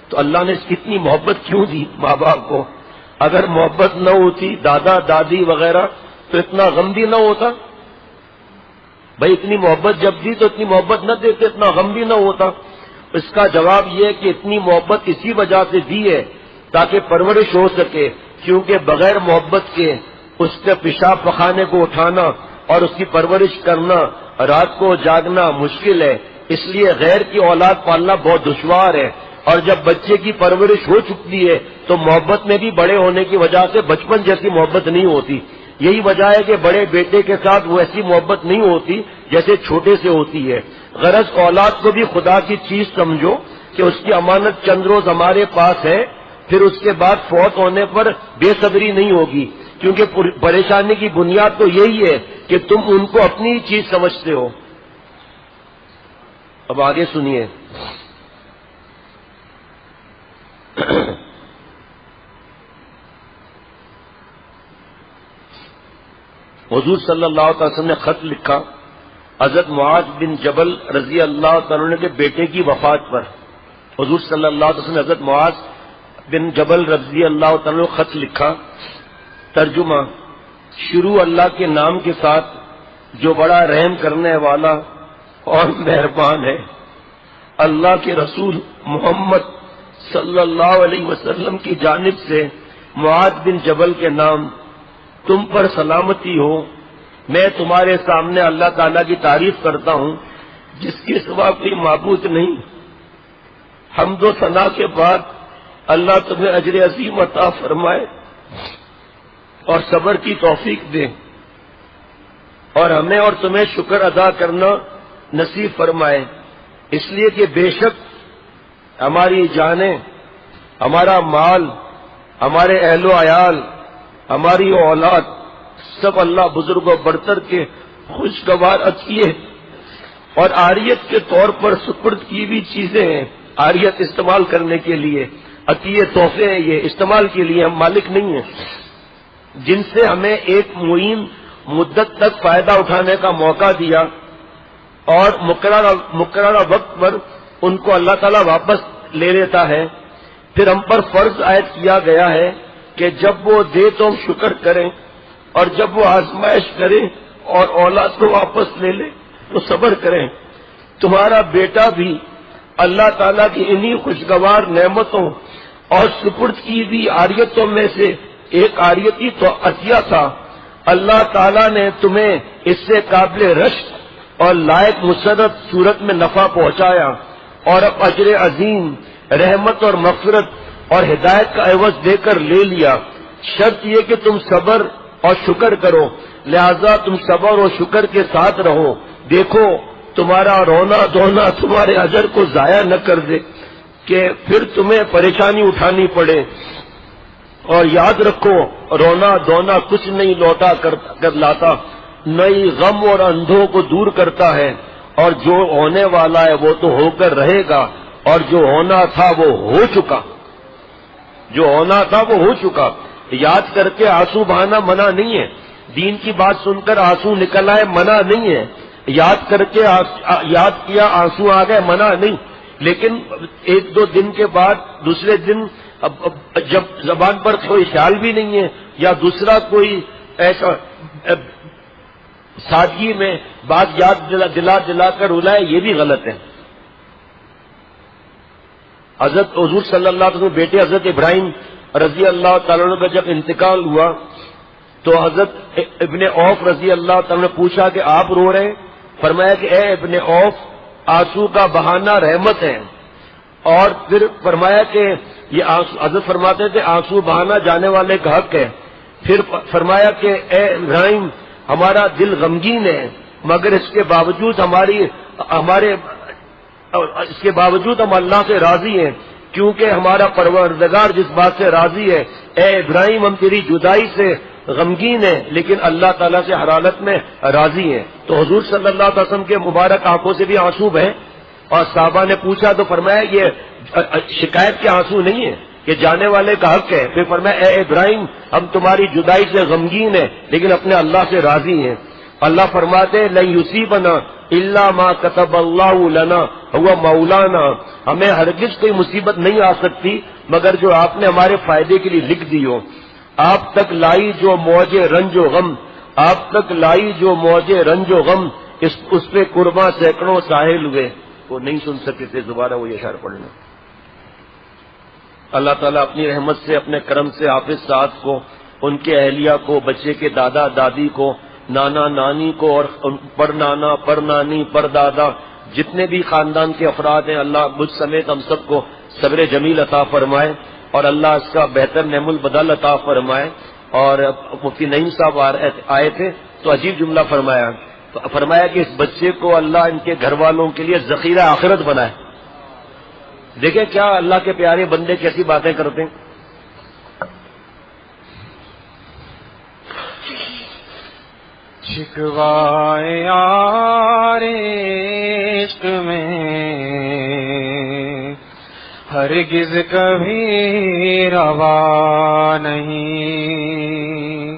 تو اللہ نے اتنی محبت کیوں دی ماں باپ کو. اگر محبت نہ ہوتی دادا دادی وغیرہ تو اتنا غم بھی نہ ہوتا. بھائی اتنی محبت جب دی تو اتنی محبت نہ دیتے، اتنا غم بھی نہ ہوتا. اس کا جواب یہ ہے کہ اتنی محبت اسی وجہ سے دی ہے تاکہ پرورش ہو سکے، کیونکہ بغیر محبت کے اس کے پیشاب پخانے کو اٹھانا اور اس کی پرورش کرنا، رات کو جاگنا مشکل ہے، اس لیے غیر کی اولاد پالنا بہت دشوار ہے۔ اور جب بچے کی پرورش ہو چکی ہے تو محبت میں بھی بڑے ہونے کی وجہ سے بچپن جیسی محبت نہیں ہوتی۔ یہی وجہ ہے کہ بڑے بیٹے کے ساتھ وہ ایسی محبت نہیں ہوتی جیسے چھوٹے سے ہوتی ہے۔ غرض اولاد کو بھی خدا کی چیز سمجھو کہ اس کی امانت چند روز ہمارے پاس ہے، پھر اس کے بعد فوت ہونے پر بے صبری نہیں ہوگی، کیونکہ پریشانی کی بنیاد تو یہی ہے کہ تم ان کو اپنی چیز سمجھتے ہو۔ اب آگے سنیے، حضور صلی اللہ علیہ وسلم نے خط لکھا حضرت معاذ بن جبل رضی اللہ تعالیٰ کے بیٹے کی وفات پر۔ حضور صلی اللہ علیہ وسلم نے حضرت معاذ بن جبل رضی اللہ تعالیٰ کو خط لکھا۔ ترجمہ: شروع اللہ کے نام کے ساتھ جو بڑا رحم کرنے والا اور مہربان ہے۔ اللہ کے رسول محمد صلی اللہ علیہ وسلم کی جانب سے معاذ بن جبل کے نام، تم پر سلامتی ہو۔ میں تمہارے سامنے اللہ تعالیٰ کی تعریف کرتا ہوں جس کے سوا کوئی معبود نہیں۔ حمد و ثنا کے بعد اللہ تمہیں اجر عظیم عطا فرمائے اور صبر کی توفیق دے، اور ہمیں اور تمہیں شکر ادا کرنا نصیب فرمائے، اس لیے کہ بے شک ہماری جانیں، ہمارا مال، ہمارے اہل و عیال، ہماری اولاد سب اللہ بزرگ و برتر کے خوشگوار عطیے اور عاریت کے طور پر سپرد کی ہوئی چیزیں ہیں۔ عاریت استعمال کرنے کے لیے، عطیے تحفے ہیں، یہ استعمال کے لیے، ہم مالک نہیں ہیں، جن سے ہمیں ایک معین مدت تک فائدہ اٹھانے کا موقع دیا اور مقررہ وقت پر ان کو اللہ تعالیٰ واپس لے لیتا ہے۔ پھر ہم پر فرض عائد کیا گیا ہے کہ جب وہ دے تو ہم شکر کریں، اور جب وہ آزمائش کرے اور اولاد کو واپس لے لے تو صبر کریں۔ تمہارا بیٹا بھی اللہ تعالیٰ کی انہی خوشگوار نعمتوں اور سپرد کی ہوئی عاریتوں میں سے ایک عاریتی تو عطیہ تھا۔ اللہ تعالیٰ نے تمہیں اس سے قابل رشک اور لائق مسرت صورت میں نفع پہنچایا، اور اب اجر عظیم، رحمت اور مغفرت اور ہدایت کا عوض دے کر لے لیا۔ شرط یہ کہ تم صبر اور شکر کرو، لہذا تم صبر اور شکر کے ساتھ رہو۔ دیکھو تمہارا رونا دھونا تمہارے اجر کو ضائع نہ کر دے کہ پھر تمہیں پریشانی اٹھانی پڑے، اور یاد رکھو رونا دھونا کچھ نہیں لوٹا کر لاتا، نئی غم اور اندھوں کو دور کرتا ہے، اور جو ہونے والا ہے وہ تو ہو کر رہے گا، اور جو ہونا تھا وہ ہو چکا، جو ہونا تھا وہ ہو چکا۔ یاد کر کے آنسو بہانا منع نہیں ہے، دین کی بات سن کر آنسو نکل آئے منع نہیں ہے، یاد کر کے یاد کیا آنسو آ گئے منع نہیں، لیکن ایک دو دن کے بعد دوسرے دن جب زبان پر کوئی خیال بھی نہیں ہے یا دوسرا کوئی ایسا سادگی میں بات یاد دلا کر رلائے، یہ بھی غلط ہے۔ حضرت حضور صلی اللہ علیہ وسلم بیٹے حضرت ابراہیم رضی اللہ تعالیٰ عنہ کا جب انتقال ہوا تو حضرت ابن عوف رضی اللہ تعالیٰ نے پوچھا کہ آپ رو رہے ہیں؟ فرمایا کہ اے ابن عوف، آنسو کا بہانا رحمت ہے، اور پھر فرمایا کہ یہ حضرت فرماتے تھے آنسو بہانا جانے والے کا حق ہے۔ پھر فرمایا کہ اے ابراہیم، ہمارا دل غمگین ہے، مگر اس کے باوجود ہم اللہ سے راضی ہیں، کیونکہ ہمارا پروردگار جس بات سے راضی ہے۔ اے ابراہیم، ہم تیری جدائی سے غمگین ہیں لیکن اللہ تعالیٰ سے ہر حالت میں راضی ہیں۔ تو حضور صلی اللہ علیہ وسلم کے مبارک آنکھوں سے بھی آنسو بہے، اور صحابہ نے پوچھا تو فرمایا یہ شکایت کے آنسو نہیں ہے، کہ جانے والے کا حق ہے۔ پھر فرمایا اے ابراہیم، ہم تمہاری جدائی سے غمگین ہیں لیکن اپنے اللہ سے راضی ہیں۔ اللہ فرماتے ہیں لن یصیبنا الا ما كتب اللہ لنا هو مولانا، ہمیں ہرگز کوئی مصیبت نہیں آ سکتی مگر جو آپ نے ہمارے فائدے کے لیے لکھ دی ہو۔ آپ تک لائی جو موج رنج و غم، آپ تک لائی جو موج رنج و غم، اس پہ قرباں سینکڑوں ساحل ہوئے۔ وہ نہیں سن سکتے تھے، دوبارہ وہ اشعار پڑھنا۔ اللہ تعالیٰ اپنی رحمت سے اپنے کرم سے حافظ صاحب کو، ان کے اہلیہ کو، بچے کے دادا دادی کو، نانا نانی کو اور پر نانا پر نانی پر دادا جتنے بھی خاندان کے افراد ہیں، اللہ مجھ سمیت ہم سب کو صبر جمیل عطا فرمائے اور اللہ اس کا بہتر نعم البدل عطا فرمائے۔ اور مفتی نعیم صاحب آئے تھے تو عجیب جملہ فرمایا کہ اس بچے کو اللہ ان کے گھر والوں کے لیے ذخیرہ آخرت بنائے۔ دیکھیں کیا اللہ کے پیارے بندے کیسی باتیں کرتے ہیں۔ شکوائے یار عشق میں ہرگز کبھی روا نہیں،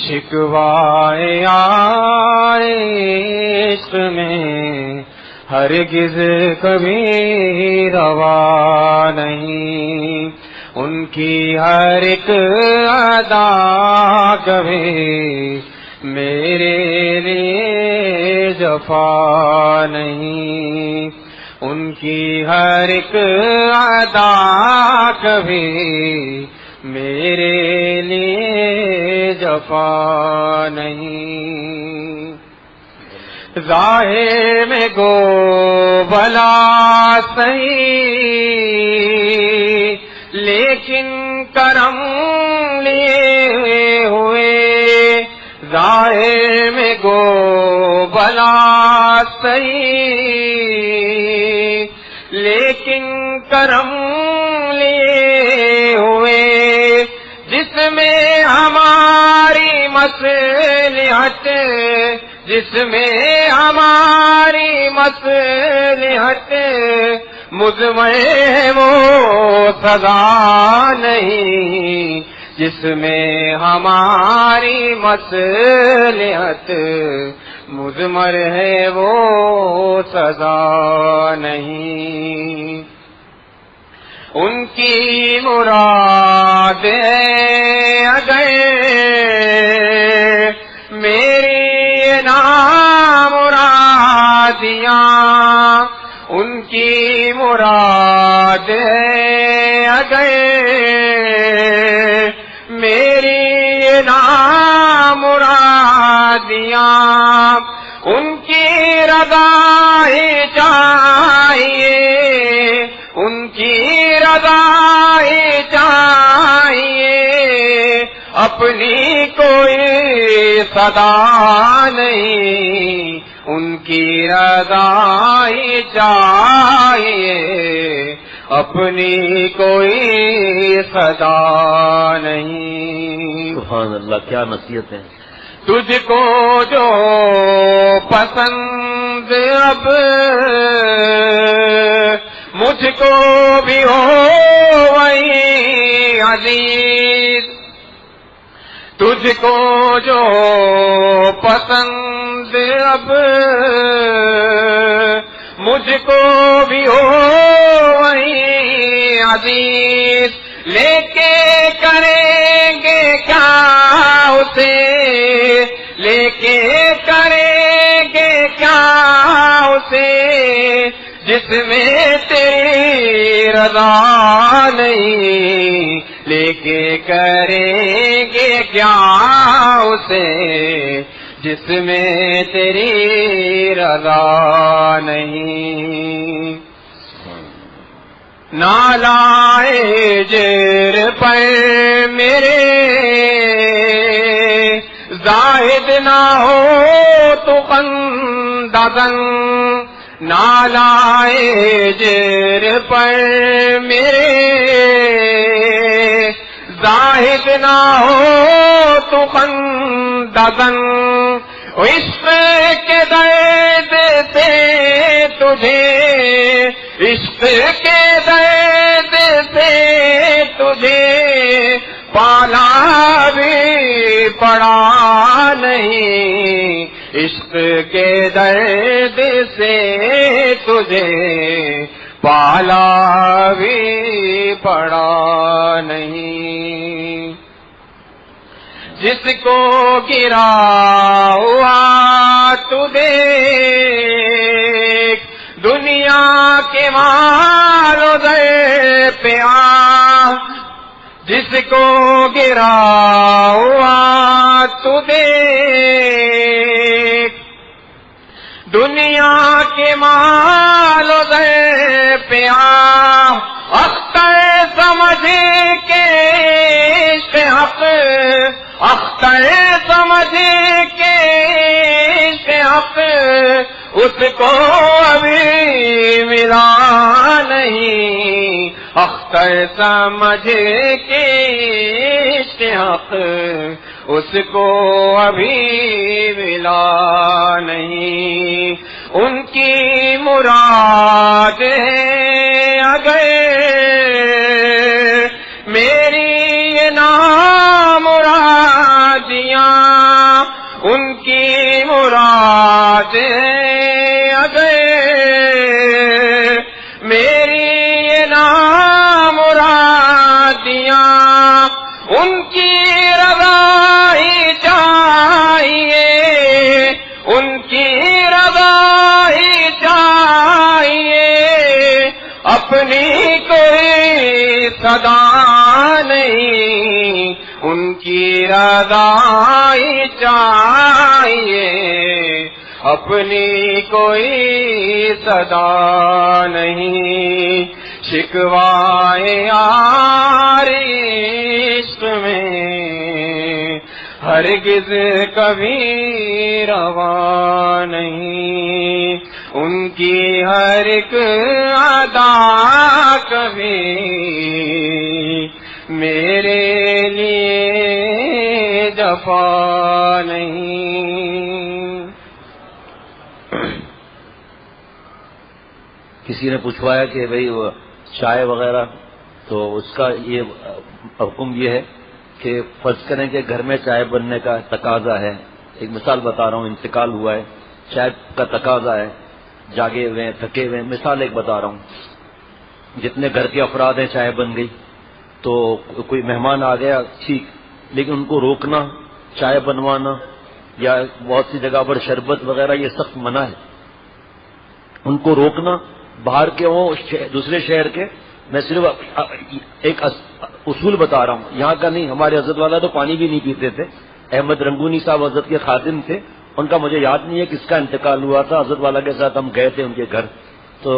شکوائے یار عشق میں ہرگز کبھی روا نہیں، ان کی ہر ایک ادا کبھی میرے لیے جفا نہیں، ان کی ہر ایک ادا کبھی میرے لیے جفا نہیں۔ ظاہر میں گو بلا سہی لیکن کرم لیے ہوئے، ظاہر میں گو بلا سہی لیکن کرم لیے ہوئے، جس میں ہماری مصلحت، جس میں ہماری مصلحت مضمر ہے وہ سزا نہیں، جس میں ہماری مصلحت مضمر ہے وہ سزا نہیں، ان کی مراد ہے اگر میری نامرادیاں، ان کی مراد ہے اگر میری نامرادیاں، ان کی رضا ہی چاہیے، ان کی رضا ہی چاہیے، اپنی کوئی صدا نہیں، ان کی رضا ہی چاہیے، اپنی کوئی صدا نہیں۔ سبحان اللہ، کیا نصیحت ہے۔ تجھ کو جو پسند اب مجھ کو بھی ہو وہی عزیز، تجھ کو جو پسند اب مجھ کو بھی ہو وہی عزیز، لے کے کریں گے کیا اسے، لے کے کریں گے کیا اسے، جس میں تیری رضا نہیں، لے کے کریں گے کیا اسے، جس میں تیری رضا نہیں۔ نالائے جیر پر میرے زاہد نہ ہو تو قندزن، نالائے جیر پر میرے زاہد نہ ہو تو قندزن، عشق کے درد سے تجھے، عشق کے درد سے تجھے پالا بھی پڑا نہیں، عشق کے درد سے تجھے پالا بھی پڑا نہیں، جس کو گرا ہوا تو دیکھ، دنیا کے مال و در پہ آ جس کو گرا ہوا تو دیکھ، دنیا کے مال و زر پہ اختر سمجھ کے عشق حق، اختر سمجھ کے عشق حق، اس کو ابھی ملا نہیں، اختر سمجھ کے عشق حق، اس کو ابھی ملا نہیں۔ ان کی مراد ہے اگر میری یہ نامرادیاں، ان کی مراد ہے اگر میری یہ نامرادیاں، ان کی رضا ہی چاہیے، ان کی رضا ہی چاہیے، اپنی کوئی صدا نہیں، ان کی رضا ہی چاہیے، اپنی کوئی صدا نہیں۔ شکوائے یار عشق میں ہرگز کبھی روا نہیں، ان کی ہر ایک ادا کبھی میرے لیے جفا نہیں۔ کسی نے پوچھوایا کہ بھئی وہ چائے وغیرہ، تو اس کا یہ حکم یہ ہے کہ فرض کریں کہ گھر میں چائے بننے کا تقاضا ہے، ایک مثال بتا رہا ہوں، انتقال ہوا ہے، چائے کا تقاضا ہے، جاگے ہوئے ہیں، تھکے ہوئے ہیں، مثال ایک بتا رہا ہوں، جتنے گھر کے افراد ہیں چائے بن گئی، تو کوئی مہمان آ گیا ٹھیک، لیکن ان کو روکنا، چائے بنوانا یا بہت سی جگہ پر شربت وغیرہ یہ سخت منع ہے، ان کو روکنا، باہر کے ہوں دوسرے شہر کے، میں صرف ایک اصول بتا رہا ہوں، یہاں کا نہیں، ہمارے حضرت والا تو پانی بھی نہیں پیتے تھے، احمد رنگونی صاحب حضرت کے خادم تھے، ان کا مجھے یاد نہیں ہے کس کا انتقال ہوا تھا، حضرت والا کے ساتھ ہم گئے تھے ان کے گھر، تو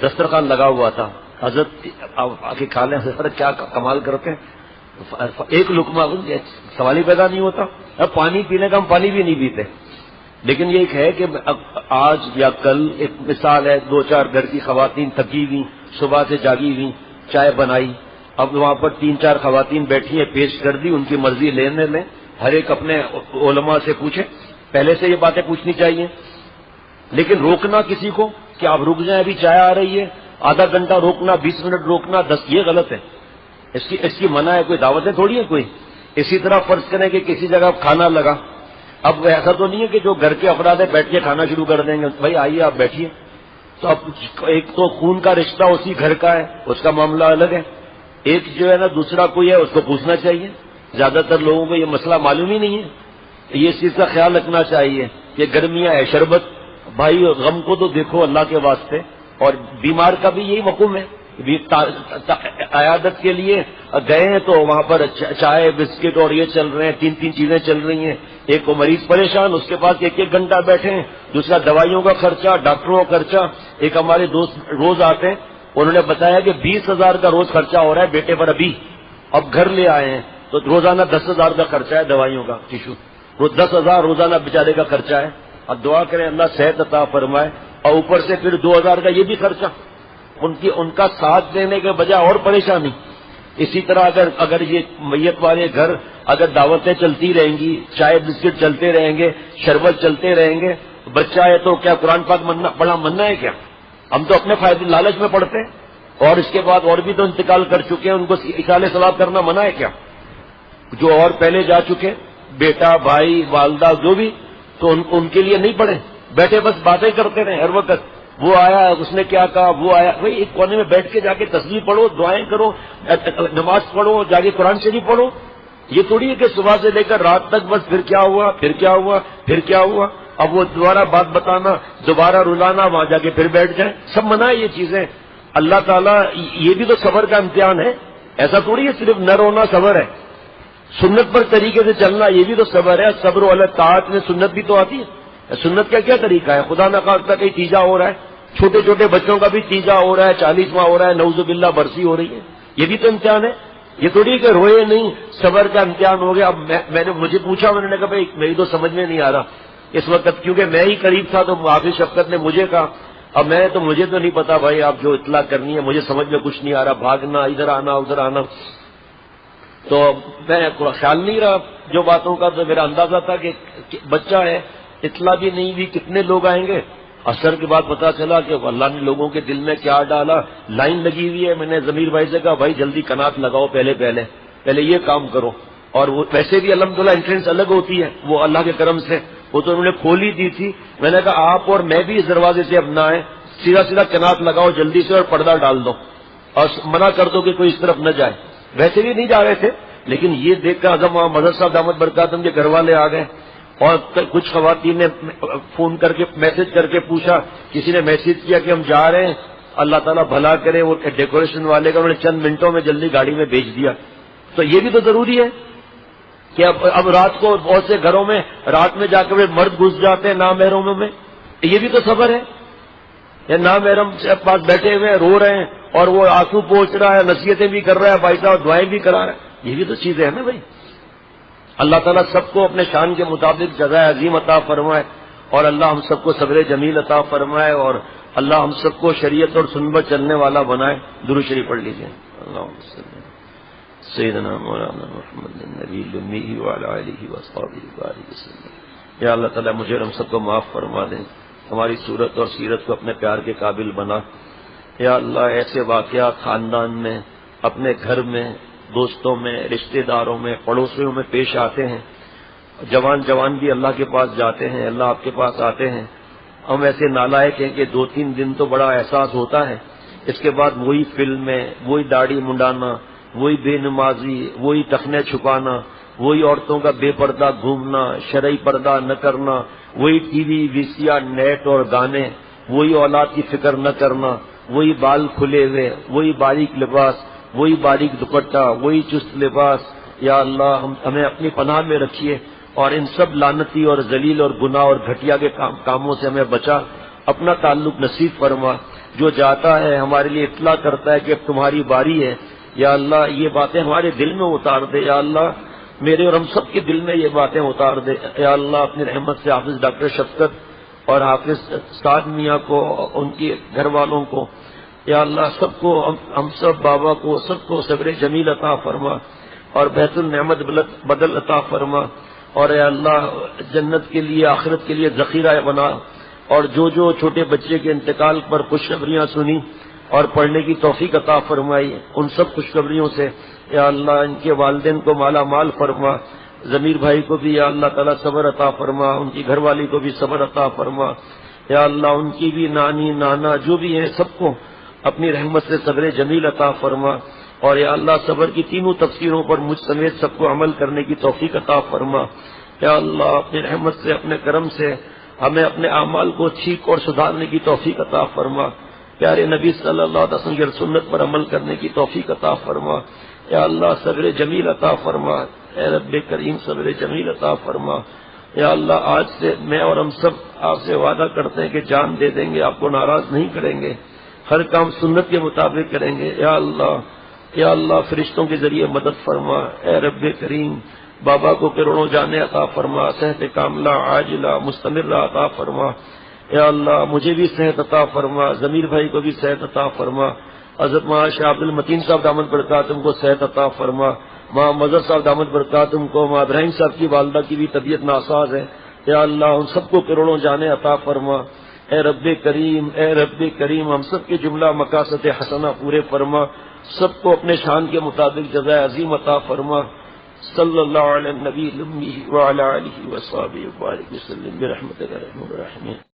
دسترخوان لگا ہوا تھا، حضرت آ کے کھا لیں، حضرت کیا کمال کرتے ہیں، ایک لقمہ سوال ہی پیدا نہیں ہوتا، اب پانی پینے کا ہم پانی بھی نہیں پیتے، لیکن یہ ایک ہے کہ آج یا کل ایک مثال ہے، 2-4 گھر کی خواتین تھکی ہوئی، صبح سے جاگی ہوئی، چائے بنائی، اب وہاں پر 3-4 خواتین بیٹھی ہیں، پیش کر دی، ان کی مرضی لینے لیں، ہر ایک اپنے علماء سے پوچھے، پہلے سے یہ باتیں پوچھنی چاہیے، لیکن روکنا کسی کو کہ آپ رک جائیں ابھی چائے آ رہی ہے، آدھا گھنٹہ روکنا، 20 منٹ روکنا، 10، یہ غلط ہے، اس کی منع ہے، کوئی دعوتیں تھوڑی ہے کوئی۔ اسی طرح فرض کریں کہ کسی جگہ کھانا لگا، اب ایسا تو نہیں ہے کہ جو گھر کے افراد ہیں بیٹھ کے کھانا شروع کر دیں گے، بھائی آئیے آپ بیٹھیے، تو اب ایک تو خون کا رشتہ اسی گھر کا ہے، اس کا معاملہ الگ ہے، ایک جو ہے نا دوسرا کوئی ہے، اس کو پوچھنا چاہیے، زیادہ تر لوگوں کو یہ مسئلہ معلوم ہی نہیں ہے، یہ اس چیز کا خیال رکھنا چاہیے کہ گرمیاں ہے، شربت، بھائی غم کو تو دیکھو اللہ کے واسطے، اور بیمار کا بھی یہی حکم ہے، عیادت کے لیے گئے ہیں تو وہاں پر چائے بسکٹ اور یہ چل رہے ہیں، 3 چیزیں چل رہی ہیں، ایک کو مریض پریشان، اس کے پاس 1 گھنٹہ بیٹھے ہیں، دوسرا دوائیوں کا خرچہ، ڈاکٹروں کا خرچہ، ایک ہمارے دوست روز آتے ہیں، انہوں نے بتایا کہ 20,000 کا روز خرچہ ہو رہا ہے بیٹے پر، ابھی اب گھر لے آئے ہیں تو روزانہ 10,000 کا خرچہ ہے دوائیوں کا، ٹیشو، وہ 10,000 روزانہ بیچارے کا خرچہ ہے، اب دعا کریں اللہ صحت عطا فرمائے، اور اوپر سے پھر 2,000 کا یہ بھی خرچہ، ان کا ساتھ دینے کے بجائے اور پریشانی۔ اسی طرح اگر یہ میت والے گھر اگر دعوتیں چلتی رہیں گی، چائے بسکٹ چلتے رہیں گے، شربت چلتے رہیں گے، بچہ ہے تو کیا قرآن پاک پڑھنا مننا ہے کیا؟ ہم تو اپنے فائدے لالچ میں پڑھتے ہیں، اور اس کے بعد اور بھی تو انتقال کر چکے ہیں، ان کو اصالہ ثواب کرنا منع ہے کیا؟ جو اور پہلے جا چکے، بیٹا، بھائی، والدہ، جو بھی، تو ان کے لیے نہیں پڑھے، بیٹھے بس باتیں کرتے رہے ہر وقت، وہ آیا اس نے کیا کہا، وہ آیا، بھائی ایک کونے میں بیٹھ کے جا کے تسبیح پڑھو، دعائیں کرو، نماز پڑھو، جا کے قرآن شریف پڑھو، یہ تھوڑی ہے کہ صبح سے لے کر رات تک بس پھر کیا ہوا، پھر کیا ہوا، پھر کیا ہوا، اب وہ دوبارہ بات بتانا، دوبارہ رلانا، وہاں جا کے پھر بیٹھ جائیں، سب منع ہے یہ چیزیں۔ اللہ تعالیٰ یہ بھی تو صبر کا امتحان ہے، ایسا تھوڑی ہے صرف نہ رونا صبر ہے، سنت پر طریقے سے چلنا یہ بھی تو صبر ہے. صبر علی الطاعت میں سنت بھی تو آتی ہے. سنت کا کیا طریقہ ہے؟ خدا نہ خواستہ کہیں تیجا ہو رہا ہے، چھوٹے چھوٹے بچوں کا بھی تیجا ہو رہا ہے، 40واں ہو رہا ہے، نعوذ باللہ برسی ہو رہی ہے، یہ بھی تو امتحان ہے. یہ تھوڑی کہ روئے نہیں، صبر کا امتحان ہو گیا. اب میں نے مجھے پوچھا، میں نے کہا بھائی میری تو سمجھ میں نہیں آ رہا اس وقت، کیونکہ میں ہی قریب تھا تو حافظ شفقت نے مجھے کہا. اب مجھے تو نہیں پتا بھائی، آپ جو اطلاع کرنی ہے، مجھے سمجھ میں کچھ نہیں آ رہا، بھاگنا، ادھر آنا ادھر آنا. تو میں خیال نہیں رہا جو باتوں کا، تو میرا اندازہ تھا کہ بچہ ہے، اطلاع بھی نہیں ہوئی کتنے لوگ آئیں گے. اثر کے بعد پتا چلا کہ اللہ نے لوگوں کے دل میں کیا ڈالا. لائن لگی ہوئی ہے. میں نے ضمیر بھائی سے کہا بھائی جلدی کنات لگاؤ، پہلے یہ کام کرو. اور وہ ویسے بھی الحمدللہ انٹرنس الگ ہوتی ہے، وہ اللہ کے کرم سے وہ تو انہوں نے کھول ہی دی تھی. میں نے کہا آپ اور میں بھی اس دروازے سے اب نہ آئیں، سیدھا کنات لگاؤ جلدی سے اور پردہ ڈال دو اور منع کر دو کہ کوئی اس طرف نہ جائے. ویسے بھی نہیں جا رہے تھے، لیکن یہ دیکھ کر اعظم وہاں مظہر صاحب دامت برکاتہم کے گھر والے آ گئے. اور کچھ خواتین نے فون کر کے میسج کر کے پوچھا، کسی نے میسج کیا کہ ہم جا رہے ہیں، اللہ تعالیٰ بھلا کرے. وہ ڈیکوریشن والے کا انہوں نے چند منٹوں میں جلدی گاڑی میں بھیج دیا. تو یہ بھی تو ضروری ہے کہ اب رات کو بہت سے گھروں میں رات میں جا کر مرد گھس جاتے ہیں نامحرموں میں، یہ بھی تو صبر ہے. یا نامحرم سے پاس بیٹھے ہوئے رو رہے ہیں اور وہ آنسو پہنچ رہا ہے، نصیحتیں بھی کر رہا ہے بھائی صاحب، دعائیں بھی کرا رہا ہے، یہ بھی تو چیزیں ہیں نا بھائی. اللہ تعالیٰ سب کو اپنے شان کے مطابق جزائے عظیم عطا فرمائے، اور اللہ ہم سب کو صبر جمیل عطا فرمائے، اور اللہ ہم سب کو شریعت اور سنت پر چلنے والا بنائے. درود شریف پڑھ لیجیے. اللہم صلی سیدنا مولانا محمد النبی الامی وعلی آلہ وصحبہ وبارک وسلم. یا اللہ تعالیٰ مجھے اور ہم سب کو معاف فرما دیں، ہماری صورت اور سیرت کو اپنے پیار کے قابل بنا. یا اللہ ایسے واقعات خاندان میں، اپنے گھر میں، دوستوں میں، رشتہ داروں میں، پڑوسیوں میں پیش آتے ہیں. جوان بھی اللہ کے پاس جاتے ہیں، اللہ آپ کے پاس آتے ہیں. ہم ایسے نالائق ہیں کہ 2-3 دن تو بڑا احساس ہوتا ہے، اس کے بعد وہی فلمیں، وہی داڑھی منڈانا، وہی بے نمازی، وہی ٹخنے چھپانا، وہی عورتوں کا بے پردہ گھومنا، شرعی پردہ نہ کرنا، وہی ٹی وی، VCR، نیٹ اور گانے، وہی اولاد کی فکر نہ کرنا، وہی بال کھلے ہوئے، وہی باریک لباس، وہی باریک دوپٹہ، وہی چست لباس. یا اللہ ہمیں اپنی پناہ میں رکھیے، اور ان سب لعنتی اور ذلیل اور گناہ اور گھٹیا کے کاموں سے ہمیں بچا. اپنا تعلق نصیب فرما. جو جاتا ہے ہمارے لیے اطلاع کرتا ہے کہ اب تمہاری باری ہے، یا اللہ یہ باتیں ہمارے دل میں اتار دے. یا اللہ میرے اور ہم سب کے دل میں یہ باتیں اتار دے. یا اللہ اپنی رحمت سے حافظ ڈاکٹر شفقت اور حافظ سعد میاں کو، ان کے گھر والوں کو، یا اللہ سب کو، ہم سب بابا کو، سب کو صبر جمیل عطا فرما اور بیت النعمت بدل عطا فرما. اور اے اللہ جنت کے لیے، آخرت کے لیے ذخیرہ بنا. اور جو چھوٹے بچے کے انتقال پر خوشخبریاں سنی اور پڑھنے کی توفیق عطا فرمائی، ان سب خوشخبریوں سے یا اللہ ان کے والدین کو مالا مال فرما. ضمیر بھائی کو بھی یا اللہ تعالیٰ صبر عطا فرما، ان کی گھر والی کو بھی صبر عطا فرما. یا اللہ ان کی بھی نانی نانا جو بھی ہیں سب کو اپنی رحمت سے صبر جمیل عطا فرما. اور یا اللہ صبر کی تینوں تفسیروں پر مجھ سمیت سب کو عمل کرنے کی توفیق عطا فرما. یا اللہ اپنی رحمت سے، اپنے کرم سے ہمیں اپنے اعمال کو ٹھیک اور سدھارنے کی توفیق عطا فرما. پیارے نبی صلی اللہ علیہ وسلم کی سنت پر عمل کرنے کی توفیق عطا فرما. یا اللہ صبر جمیل عطا فرما. اے رب کریم صبر جمیل عطا فرما. یا اللہ آج سے میں اور ہم سب آپ سے وعدہ کرتے ہیں کہ جان دے دیں گے، آپ کو ناراض نہیں کریں گے، ہر کام سنت کے مطابق کریں گے. یا اللہ فرشتوں کے ذریعے مدد فرما. اے رب کریم بابا کو کروڑوں جانے عطا فرما، صحت کاملہ عاجلہ مستمرہ عطا فرما. یا اللہ مجھے بھی صحت عطا فرما، ضمیر بھائی کو بھی صحت عطا فرما. حضرت مولانا شاہ عبد المتین صاحب دامت برکاتہم کو صحت عطا فرما. ماں مظہر صاحب دامت برکاتہم کو، ماں ابراہیم صاحب کی والدہ کی بھی طبیعت ناساز ہے. یا اللہ ان سب کو کروڑوں جانے عطا فرما. اے رب کریم ہم سب کے جملہ مقاصد حسنہ پورے فرما. سب کو اپنے شان کے مطابق جزائے عظیم عطا فرما. صلی اللہ علیہ النبی الامی وعلی آلہ وصحبہ وبارک وسلم برحمتک یا ارحم الراحمین.